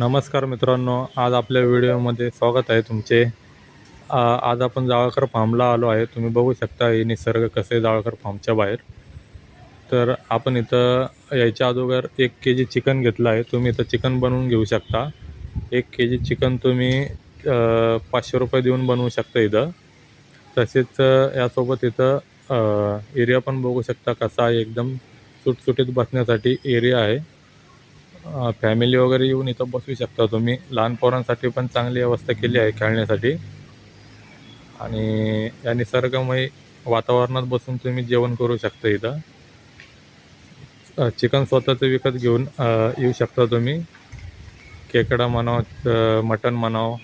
नमस्कार मित्रांनो, आज आपल्या व्हिडिओमध्ये स्वागत आहे तुमचे। आज आपण जावळकर फार्मला आलो आहे। तुम्ही बघू शकता हे निसर्ग कसे आहे जावळकर फार्मच्या बाहेर। तर आपण इथं यायच्या अगोदर 1 केजी चिकन घेतलं आहे। तुम्ही इथं चिकन बनवून घेऊ शकता। 1 केजी चिकन तुम्ही 500 रुपये देऊन बनवू शकता इथं। तसेच यासोबत इथं एरिया पण बघू शकता कसा आहे, एकदम सुटसुटीत बसण्यासाठी एरिया आहे। फॅमिली वगैरे येऊन इथं बसू शकता तुम्ही। लहान पोरांसाठी पण चांगली व्यवस्था केली आहे खेळण्यासाठी। आणि या निसर्गमय वातावरणात बसून तुम्ही जेवण करू शकता इथं। चिकन स्वतःचं विकत घेऊन येऊ शकता तुम्ही। खेकडा म्हणावं, मटण म्हणावं,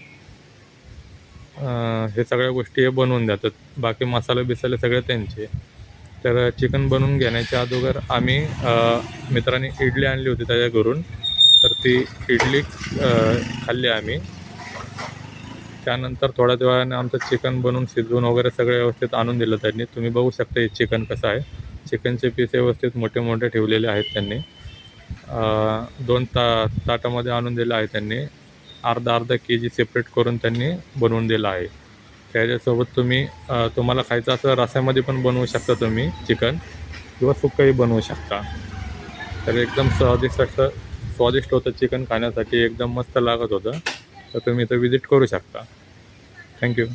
हे सगळ्या गोष्टी हे बनवून देतात। बाकी मसाले बिसाले सगळे त्यांचे। तर चिकन बनवून घेण्याच्या अगोदर आम्ही मित्रांनी इडली आणली होती त्याच्या घरून। तर ती इडली खाल्ली आम्ही। त्यानंतर थोड्याच वेळाने आमचं चिकन बनवून शिजवून वगैरे सगळं व्यवस्थित आणून दिलं त्यांनी। तुम्ही बघू शकता हे चिकन कसं आहे। चिकनचे पीस व्यवस्थित मोठे मोठे ठेवलेले आहेत त्यांनी। 2 ताटामध्ये आणून दिलं आहे त्यांनी। अर्धा केजी सेपरेट करून त्यांनी बनवून दिलं आहे। त्याच्यासोबत तुम्हाला खायचं असं रस्स्यामध्ये पण बनवू शकता तुम्ही चिकन, किंवा सुक्कंही बनवू शकता। तर एकदम स्वादिष्ट होतं चिकन, खाण्यासाठी एकदम मस्त लागत होतं। तर तुम्ही इथं विजिट करू शकता। थँक्यू।